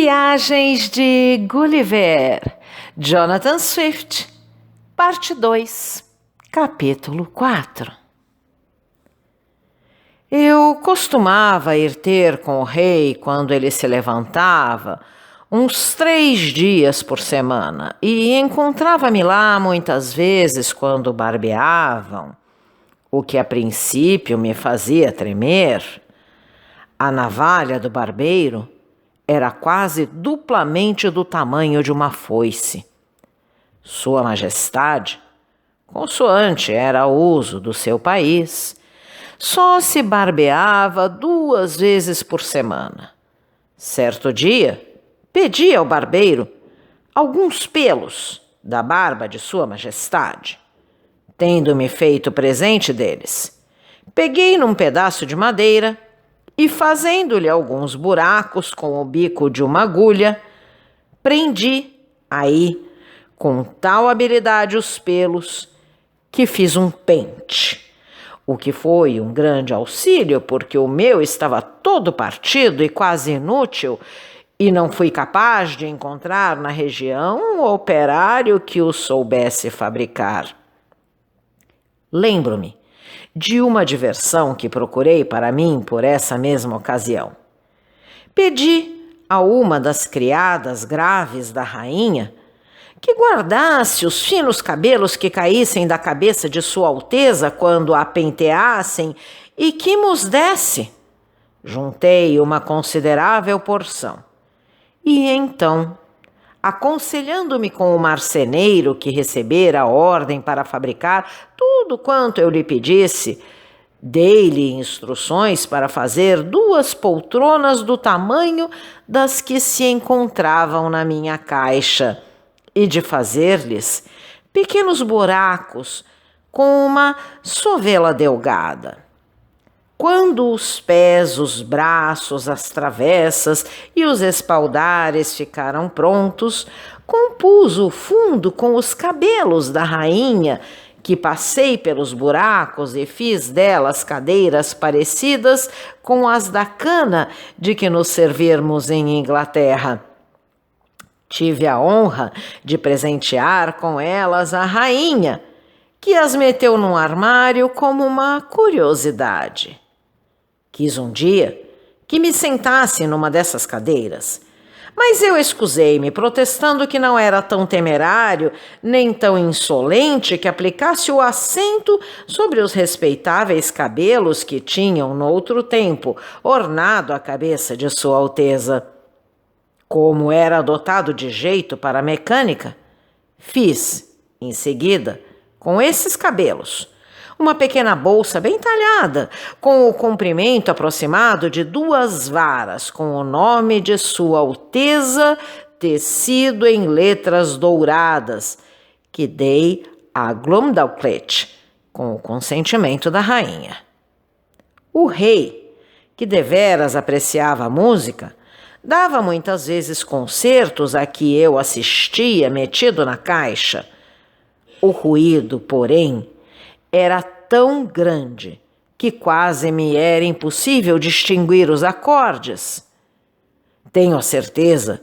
Viagens de Gulliver, Jonathan Swift, parte 2, capítulo 4. Eu costumava ir ter com o rei quando ele se levantava, uns 3 dias por semana, e encontrava-me lá muitas vezes quando barbeavam, o que a princípio me fazia tremer. A navalha do barbeiro era quase duplamente do tamanho de uma foice. Sua Majestade, consoante era o uso do seu país, só se barbeava 2 vezes por semana. Certo dia, pedi ao barbeiro alguns pelos da barba de Sua Majestade. Tendo-me feito presente deles, peguei num pedaço de madeira e, fazendo-lhe alguns buracos com o bico de uma agulha, prendi aí com tal habilidade os pelos que fiz um pente, o que foi um grande auxílio, porque o meu estava todo partido e quase inútil, e não fui capaz de encontrar na região um operário que o soubesse fabricar. Lembro-me de uma diversão que procurei para mim por essa mesma ocasião. Pedi a uma das criadas graves da rainha que guardasse os finos cabelos que caíssem da cabeça de Sua Alteza quando a penteassem e que mos desse. Juntei uma considerável porção. E então, aconselhando-me com o marceneiro que recebera a ordem para fabricar tudo quanto eu lhe pedisse, dei-lhe instruções para fazer 2 poltronas do tamanho das que se encontravam na minha caixa e de fazer-lhes pequenos buracos com uma sovela delgada. Quando os pés, os braços, as travessas e os espaldares ficaram prontos, compus o fundo com os cabelos da rainha, que passei pelos buracos e fiz delas cadeiras parecidas com as da cana de que nos servirmos em Inglaterra. Tive a honra de presentear com elas a rainha, que as meteu num armário como uma curiosidade. Quis um dia que me sentasse numa dessas cadeiras, mas eu excusei-me, protestando que não era tão temerário nem tão insolente que aplicasse o assento sobre os respeitáveis cabelos que tinham, noutro tempo, ornado a cabeça de Sua Alteza. Como era dotado de jeito para a mecânica, fiz, em seguida, com esses cabelos, uma pequena bolsa bem talhada, com o comprimento aproximado de 2 varas, com o nome de Sua Alteza tecido em letras douradas, que dei a Glumdalclitch, com o consentimento da rainha. O rei, que deveras apreciava a música, dava muitas vezes concertos a que eu assistia metido na caixa. O ruído, porém, era tão grande que quase me era impossível distinguir os acordes. Tenho a certeza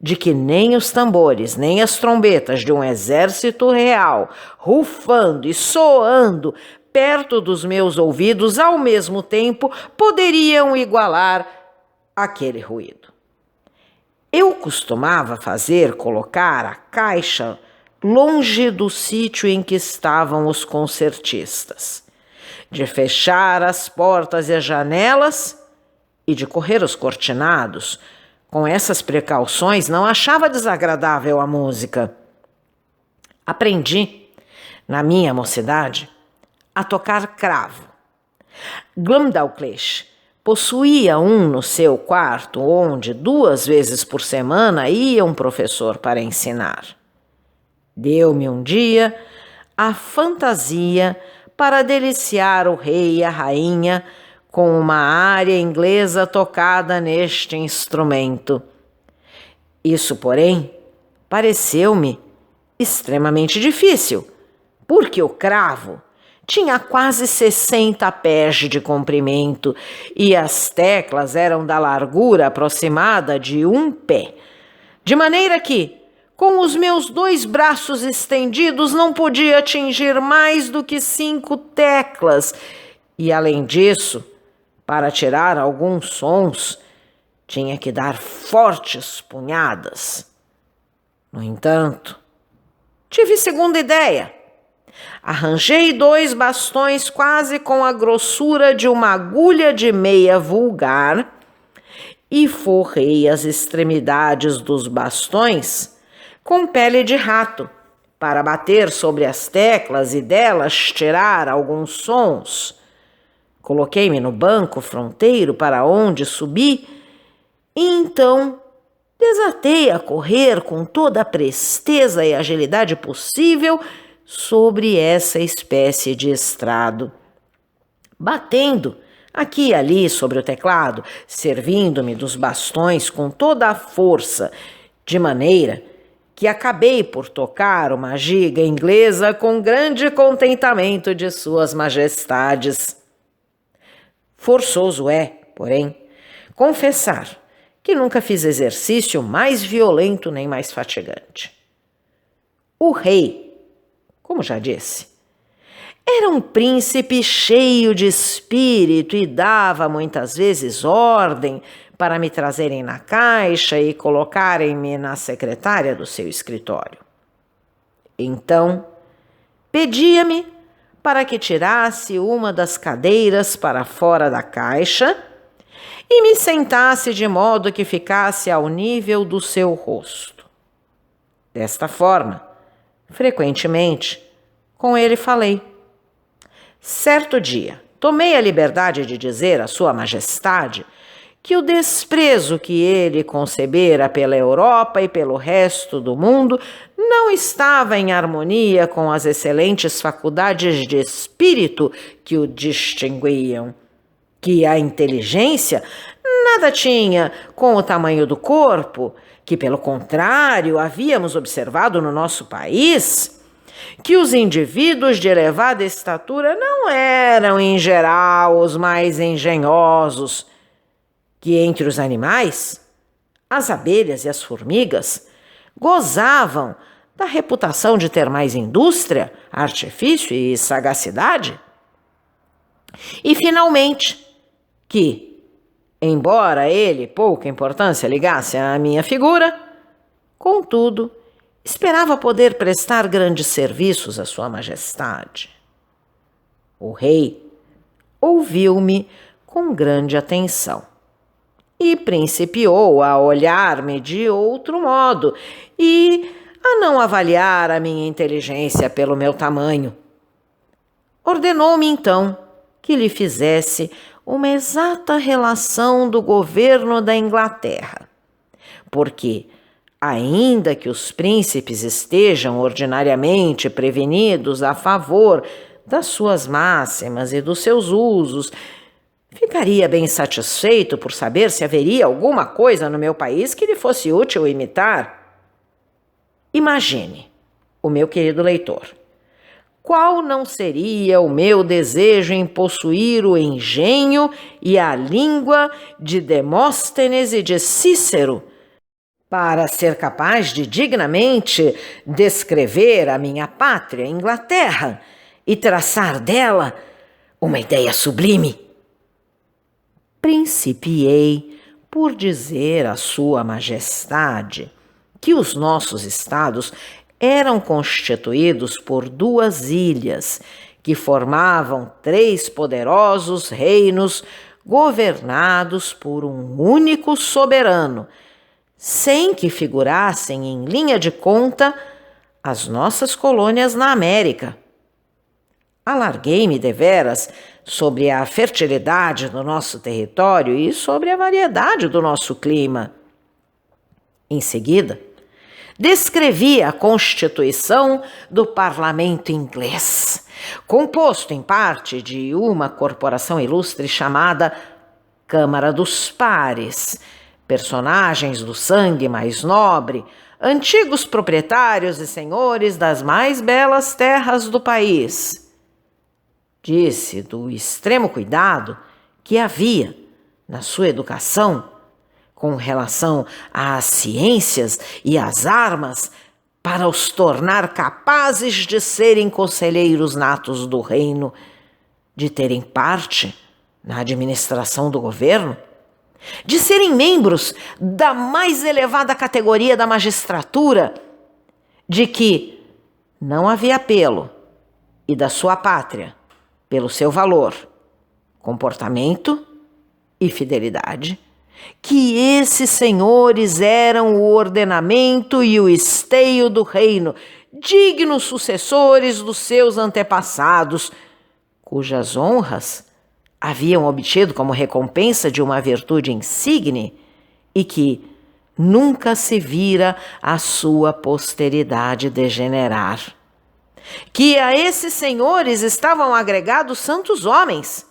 de que nem os tambores, nem as trombetas de um exército real, rufando e soando perto dos meus ouvidos ao mesmo tempo, poderiam igualar aquele ruído. Eu costumava colocar a caixa longe do sítio em que estavam os concertistas, de fechar as portas e as janelas e de correr os cortinados. Com essas precauções, não achava desagradável a música. Aprendi, na minha mocidade, a tocar cravo. Glumdalclitch possuía um no seu quarto, onde 2 vezes por semana ia um professor para ensinar. Deu-me um dia a fantasia para deliciar o rei e a rainha com uma área inglesa tocada neste instrumento. Isso, porém, pareceu-me extremamente difícil, porque o cravo Tinha quase 60 pés de comprimento e as teclas eram da largura aproximada de 1 pé, de maneira que, com os meus 2 braços estendidos, não podia atingir mais do que 5 teclas e, além disso, para tirar alguns sons, tinha que dar fortes punhadas. No entanto, tive segunda ideia. Arranjei 2 bastões quase com a grossura de uma agulha de meia vulgar e forrei as extremidades dos bastões com pele de rato para bater sobre as teclas e delas tirar alguns sons. Coloquei-me no banco fronteiro para onde subi e então desatei a correr com toda a presteza e agilidade possível sobre essa espécie de estrado, batendo aqui e ali sobre o teclado, servindo-me dos bastões com toda a força, de maneira que acabei por tocar uma giga inglesa com grande contentamento de suas majestades. Forçoso é, porém, confessar que nunca fiz exercício mais violento nem mais fatigante. O rei, como já disse, era um príncipe cheio de espírito e dava muitas vezes ordem para me trazerem na caixa e colocarem-me na secretária do seu escritório. Então, pedia-me para que tirasse uma das cadeiras para fora da caixa e me sentasse de modo que ficasse ao nível do seu rosto. Desta forma, frequentemente, com ele falei. Certo dia, tomei a liberdade de dizer a Sua Majestade que o desprezo que ele concebera pela Europa e pelo resto do mundo não estava em harmonia com as excelentes faculdades de espírito que o distinguiam, que a inteligência nada tinha com o tamanho do corpo, que, pelo contrário, havíamos observado no nosso país, que os indivíduos de elevada estatura não eram, em geral, os mais engenhosos, que entre os animais, as abelhas e as formigas gozavam da reputação de ter mais indústria, artifício e sagacidade. E, finalmente, que, embora ele pouca importância ligasse à minha figura, contudo, esperava poder prestar grandes serviços à Sua Majestade. O rei ouviu-me com grande atenção e principiou a olhar-me de outro modo e a não avaliar a minha inteligência pelo meu tamanho. Ordenou-me, então, que lhe fizesse uma exata relação do governo da Inglaterra, porque, ainda que os príncipes estejam ordinariamente prevenidos a favor das suas máximas e dos seus usos, ficaria bem satisfeito por saber se haveria alguma coisa no meu país que lhe fosse útil imitar. Imagine, o meu querido leitor, qual não seria o meu desejo em possuir o engenho e a língua de Demóstenes e de Cícero, para ser capaz de dignamente descrever a minha pátria, Inglaterra, e traçar dela uma ideia sublime. Principiei por dizer a Sua Majestade que os nossos estados eram constituídos por 2 ilhas que formavam 3 poderosos reinos governados por um único soberano, sem que figurassem em linha de conta as nossas colônias na América. Alarguei-me deveras sobre a fertilidade do nosso território e sobre a variedade do nosso clima. Em seguida, descrevi a constituição do parlamento inglês, composto em parte de uma corporação ilustre chamada Câmara dos Pares, personagens do sangue mais nobre, antigos proprietários e senhores das mais belas terras do país. Disse do extremo cuidado que havia na sua educação com relação às ciências e às armas para os tornar capazes de serem conselheiros natos do reino, de terem parte na administração do governo, de serem membros da mais elevada categoria da magistratura, de que não havia apelo e da sua pátria pelo seu valor, comportamento e fidelidade, que esses senhores eram o ordenamento e o esteio do reino, dignos sucessores dos seus antepassados, cujas honras haviam obtido como recompensa de uma virtude insigne e que nunca se vira a sua posteridade degenerar. Que a esses senhores estavam agregados santos homens,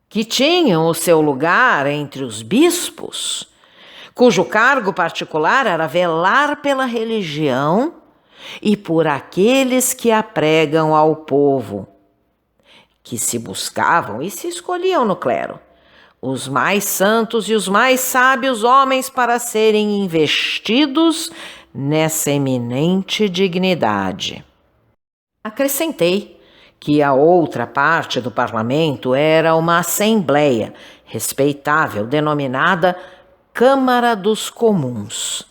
que tinham o seu lugar entre os bispos, cujo cargo particular era velar pela religião e por aqueles que a pregam ao povo, que se buscavam e se escolhiam no clero os mais santos e os mais sábios homens para serem investidos nessa eminente dignidade. Acrescentei que a outra parte do parlamento era uma assembleia respeitável denominada Câmara dos Comuns,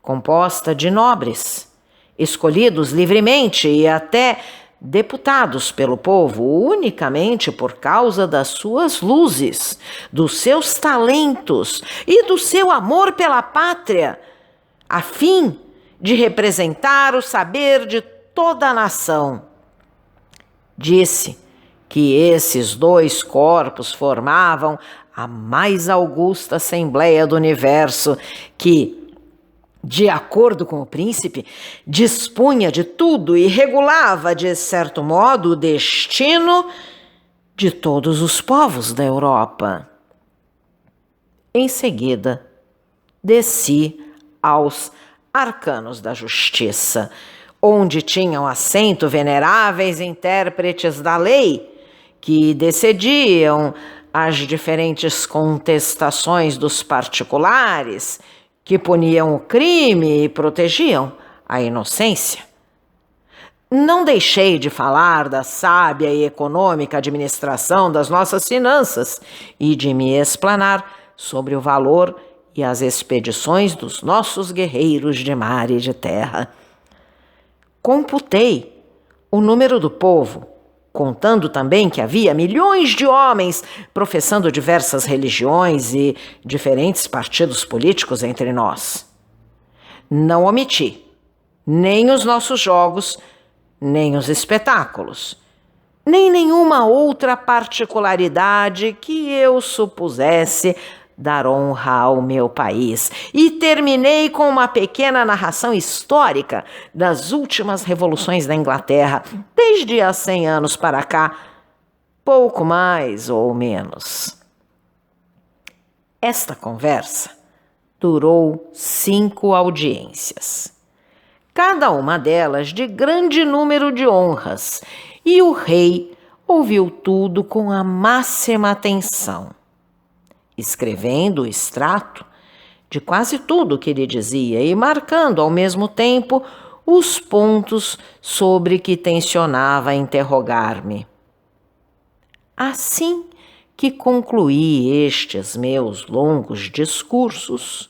composta de nobres, escolhidos livremente e até deputados pelo povo unicamente por causa das suas luzes, dos seus talentos e do seu amor pela pátria, a fim de representar o saber de toda a nação. Disse que esses dois corpos formavam a mais augusta Assembleia do Universo, que, de acordo com o príncipe, dispunha de tudo e regulava, de certo modo, o destino de todos os povos da Europa. Em seguida, desci aos arcanos da justiça, onde tinham assento veneráveis intérpretes da lei, que decidiam as diferentes contestações dos particulares, que puniam o crime e protegiam a inocência. Não deixei de falar da sábia e econômica administração das nossas finanças e de me explanar sobre o valor e as expedições dos nossos guerreiros de mar e de terra. Computei o número do povo, contando também que havia milhões de homens professando diversas religiões e diferentes partidos políticos entre nós. Não omiti nem os nossos jogos, nem os espetáculos, nem nenhuma outra particularidade que eu supusesse dar honra ao meu país, e terminei com uma pequena narração histórica das últimas revoluções da Inglaterra, desde há 100 anos para cá, pouco mais ou menos. Esta conversa durou 5 audiências, cada uma delas de grande número de honras, e o rei ouviu tudo com a máxima atenção, escrevendo o extrato de quase tudo o que ele dizia e marcando ao mesmo tempo os pontos sobre que tencionava interrogar-me. Assim que concluí estes meus longos discursos,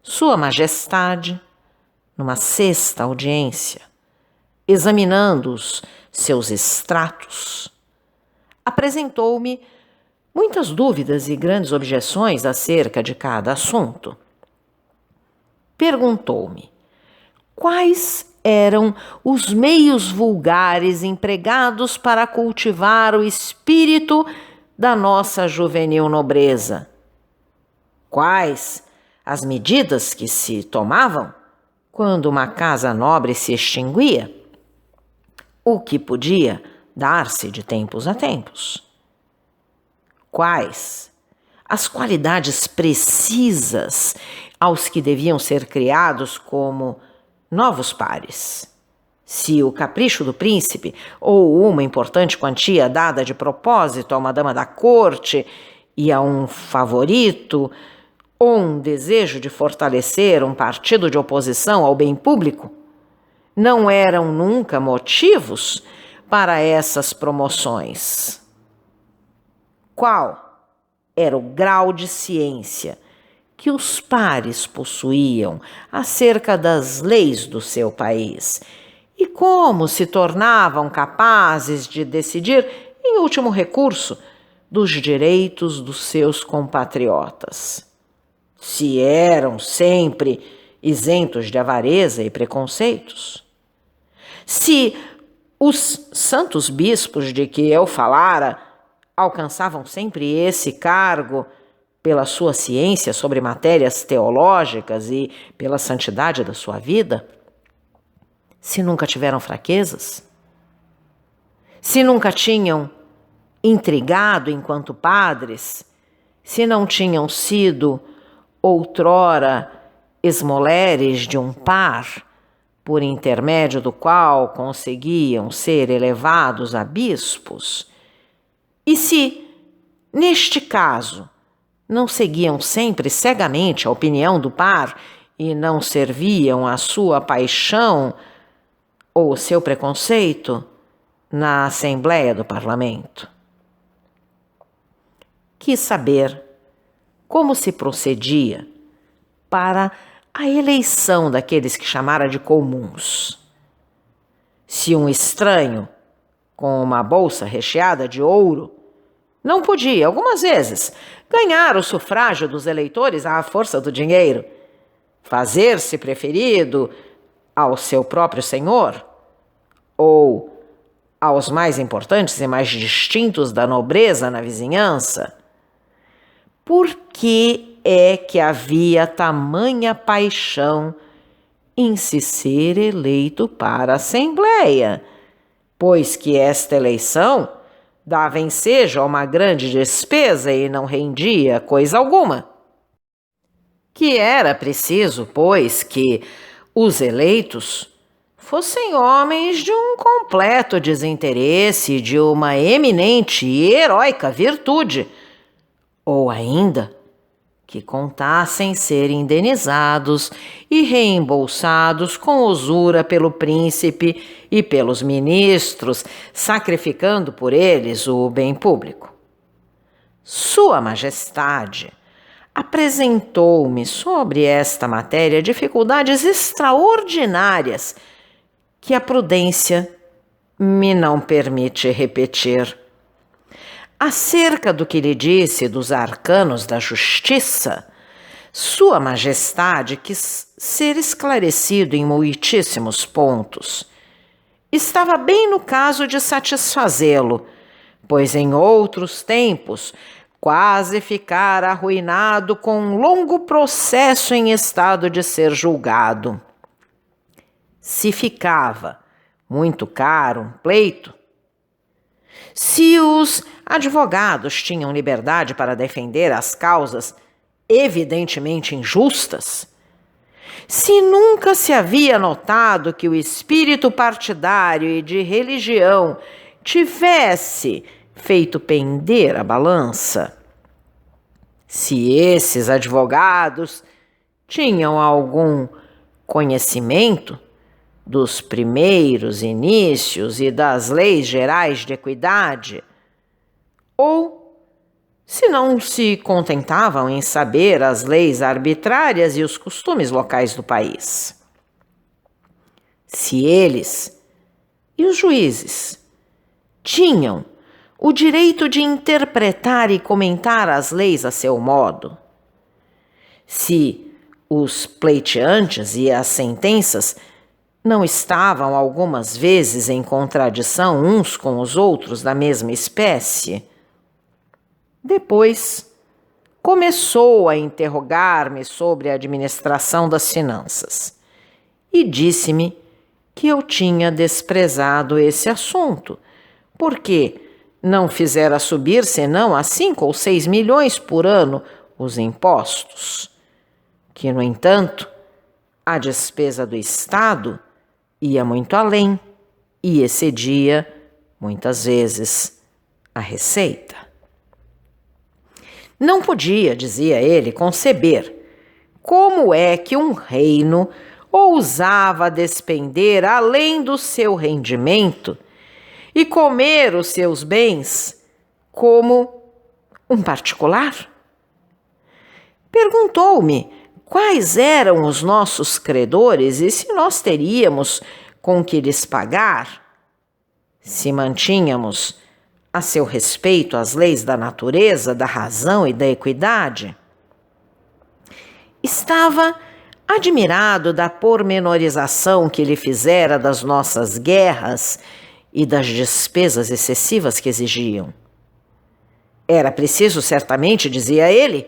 Sua Majestade, numa 6ª audiência, examinando os seus extratos, apresentou-me muitas dúvidas e grandes objeções acerca de cada assunto. Perguntou-me quais eram os meios vulgares empregados para cultivar o espírito da nossa juvenil nobreza, quais as medidas que se tomavam quando uma casa nobre se extinguia, o que podia dar-se de tempos a tempos. Quais as qualidades precisas aos que deviam ser criados como novos pares, Se o capricho do príncipe, ou uma importante quantia dada de propósito a uma dama da corte e a um favorito, ou um desejo de fortalecer um partido de oposição ao bem público, não eram nunca motivos para essas promoções. Qual era o grau de ciência que os pares possuíam acerca das leis do seu país e como se tornavam capazes de decidir, em último recurso, dos direitos dos seus compatriotas? Se eram sempre isentos de avareza e preconceitos? Se os santos bispos de que eu falara alcançavam sempre esse cargo pela sua ciência sobre matérias teológicas e pela santidade da sua vida? Se nunca tiveram fraquezas? Se nunca tinham intrigado enquanto padres? Se não tinham sido outrora esmoleres de um par, por intermédio do qual conseguiam ser elevados a bispos? E se, neste caso, não seguiam sempre cegamente a opinião do par e não serviam a sua paixão ou o seu preconceito na Assembleia do Parlamento? Quis saber como se procedia para a eleição daqueles que chamara de comuns. Se um estranho, com uma bolsa recheada de ouro, não podia, algumas vezes, ganhar o sufrágio dos eleitores à força do dinheiro, fazer-se preferido ao seu próprio senhor, ou aos mais importantes e mais distintos da nobreza na vizinhança, por que é que havia tamanha paixão em se ser eleito para a Assembleia? Pois que esta eleição dava ensejo a uma grande despesa e não rendia coisa alguma. Que era preciso, pois, que os eleitos fossem homens de um completo desinteresse e de uma eminente e heróica virtude, ou ainda que contassem ser indenizados e reembolsados com usura pelo príncipe e pelos ministros, sacrificando por eles o bem público. Sua Majestade apresentou-me sobre esta matéria dificuldades extraordinárias que a prudência me não permite repetir. Acerca do que lhe disse dos arcanos da justiça, Sua Majestade quis ser esclarecido em muitíssimos pontos. Estava bem no caso de satisfazê-lo, pois em outros tempos quase ficara arruinado com um longo processo em estado de ser julgado. Se ficava muito caro um pleito, se os advogados tinham liberdade para defender as causas evidentemente injustas, se nunca se havia notado que o espírito partidário e de religião tivesse feito pender a balança, se esses advogados tinham algum conhecimento dos primeiros inícios e das leis gerais de equidade, ou se não se contentavam em saber as leis arbitrárias e os costumes locais do país. Se eles e os juízes tinham o direito de interpretar e comentar as leis a seu modo, se os pleiteantes e as sentenças não estavam algumas vezes em contradição uns com os outros da mesma espécie, depois começou a interrogar-me sobre a administração das finanças e disse-me que eu tinha desprezado esse assunto, porque não fizera subir senão a 5 ou 6 milhões por ano os impostos, que, no entanto, a despesa do Estado ia muito além e excedia, muitas vezes, a receita. Não podia, dizia ele, conceber como é que um reino ousava despender além do seu rendimento e comer os seus bens como um particular. Perguntou-me quais eram os nossos credores e se nós teríamos com que lhes pagar, se mantínhamos a seu respeito as leis da natureza, da razão e da equidade. Estava admirado da pormenorização que ele fizera das nossas guerras e das despesas excessivas que exigiam. Era preciso, certamente, dizia ele,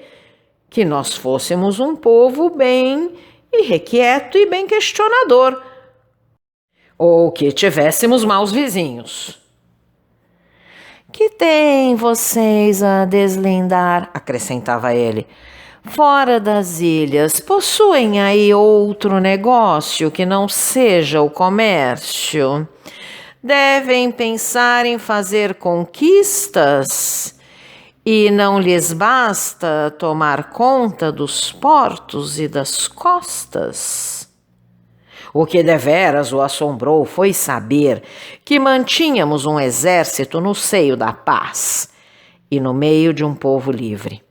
que nós fôssemos um povo bem irrequieto e bem questionador, ou que tivéssemos maus vizinhos. Que têm vocês a deslindar, acrescentava ele. Fora das ilhas, possuem aí outro negócio que não seja o comércio? Devem pensar em fazer conquistas e não lhes basta tomar conta dos portos e das costas? O que deveras o assombrou foi saber que mantínhamos um exército no seio da paz e no meio de um povo livre.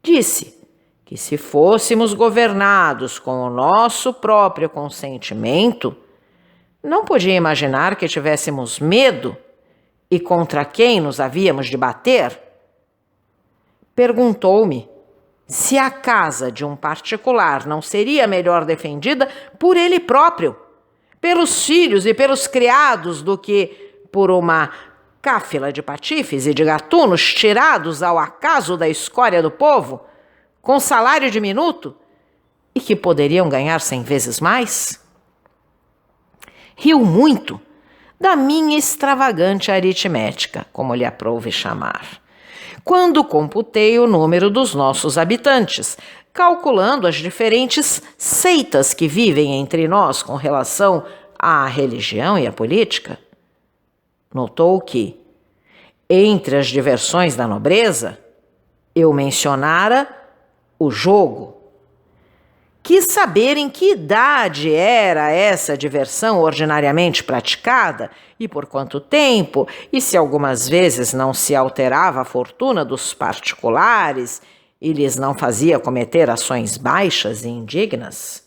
Disse que se fôssemos governados com o nosso próprio consentimento, não podia imaginar que tivéssemos medo e contra quem nos havíamos de bater. Perguntou-me se a casa de um particular não seria melhor defendida por ele próprio, pelos filhos e pelos criados, do que por uma cáfila de patifes e de gatunos tirados ao acaso da escória do povo, com salário diminuto e que poderiam ganhar 100 vezes mais? Riu muito da minha extravagante aritmética, como lhe aprouve chamar, quando computei o número dos nossos habitantes, calculando as diferentes seitas que vivem entre nós com relação à religião e à política. Notou que, entre as diversões da nobreza, eu mencionara o jogo. Quis saber em que idade era essa diversão ordinariamente praticada e por quanto tempo, e se algumas vezes não se alterava a fortuna dos particulares e lhes não fazia cometer ações baixas e indignas.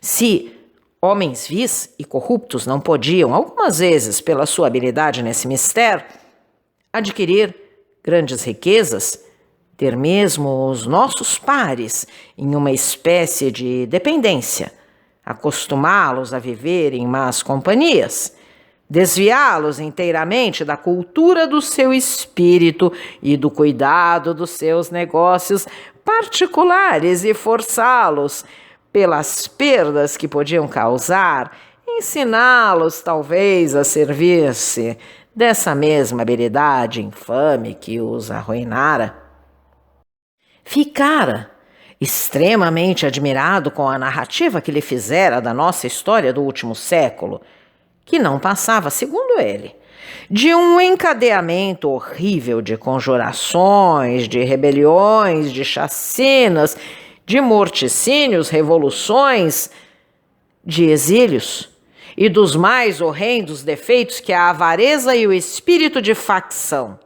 Se homens vis e corruptos não podiam, algumas vezes pela sua habilidade nesse mistério, adquirir grandes riquezas, ter mesmo os nossos pares em uma espécie de dependência, acostumá-los a viver em más companhias, desviá-los inteiramente da cultura do seu espírito e do cuidado dos seus negócios particulares e forçá-los, pelas perdas que podiam causar, ensiná-los talvez a servir-se dessa mesma habilidade infame que os arruinara. Ficara extremamente admirado com a narrativa que lhe fizera da nossa história do último século, que não passava, segundo ele, de um encadeamento horrível de conjurações, de rebeliões, de chacinas, de morticínios, revoluções, de exílios e dos mais horrendos defeitos que a avareza e o espírito de facção,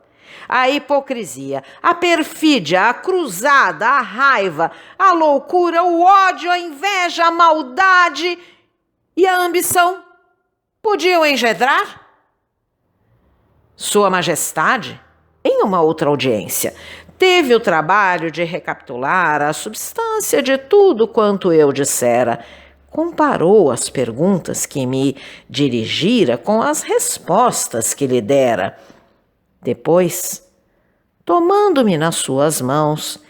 a hipocrisia, a perfídia, a cruzada, a raiva, a loucura, o ódio, a inveja, a maldade e a ambição podiam engendrar? Sua Majestade, em uma outra audiência, teve o trabalho de recapitular a substância de tudo quanto eu dissera. Comparou as perguntas que me dirigira com as respostas que lhe dera. Depois, tomando-me nas suas mãos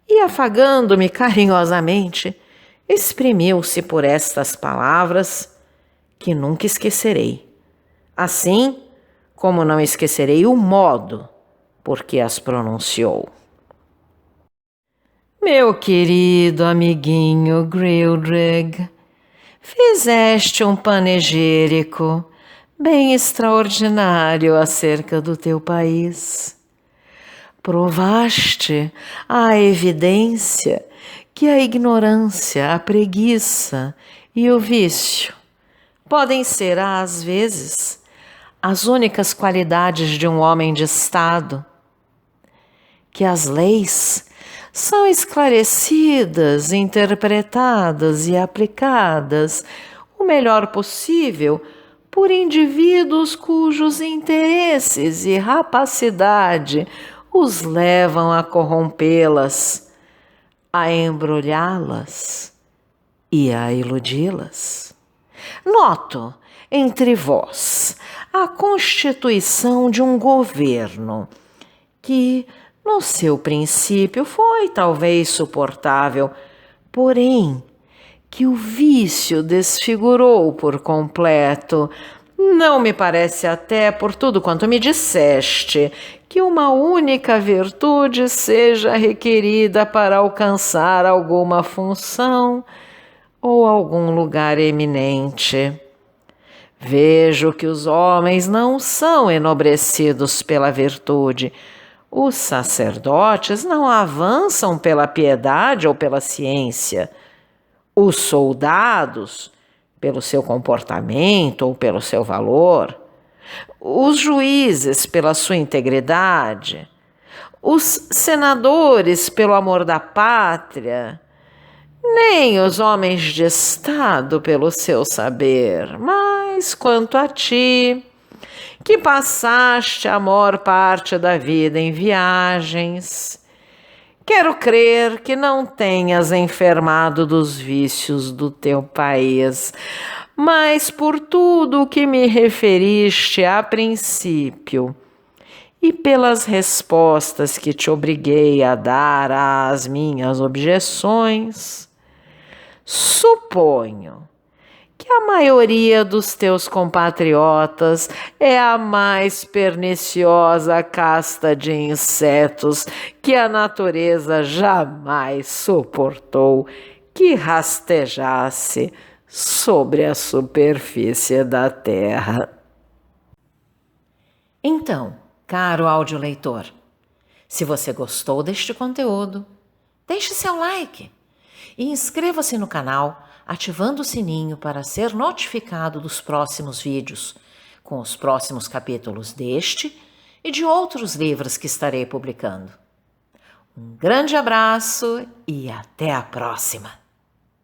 e afagando-me carinhosamente, exprimiu-se por estas palavras que nunca esquecerei, assim como não esquecerei o modo por que as pronunciou. Meu querido amiguinho Grildrig, fizeste um panegírico bem extraordinário acerca do teu país. Provaste a evidência que a ignorância, a preguiça e o vício podem ser, às vezes, as únicas qualidades de um homem de Estado, que as leis são esclarecidas, interpretadas e aplicadas o melhor possível por indivíduos cujos interesses e rapacidade os levam a corrompê-las, a embrulhá-las e a iludi-las. Noto entre vós a constituição de um governo que, no seu princípio, foi talvez suportável, porém que o vício desfigurou por completo. Não me parece até, por tudo quanto me disseste, que uma única virtude seja requerida para alcançar alguma função ou algum lugar eminente. Vejo que os homens não são enobrecidos pela virtude. Os sacerdotes não avançam pela piedade ou pela ciência. Os soldados, pelo seu comportamento ou pelo seu valor. Os juízes, pela sua integridade. Os senadores, pelo amor da pátria. Nem os homens de Estado pelo seu saber, mas quanto a ti, que passaste a maior parte da vida em viagens, quero crer que não tenhas enfermado dos vícios do teu país, mas por tudo o que me referiste a princípio, e pelas respostas que te obriguei a dar às minhas objeções, suponho que a maioria dos teus compatriotas é a mais perniciosa casta de insetos que a natureza jamais suportou que rastejasse sobre a superfície da terra. Então, caro audioleitor, se você gostou deste conteúdo, deixe seu like e inscreva-se no canal, ativando o sininho para ser notificado dos próximos vídeos, com os próximos capítulos deste e de outros livros que estarei publicando. Um grande abraço e até a próxima!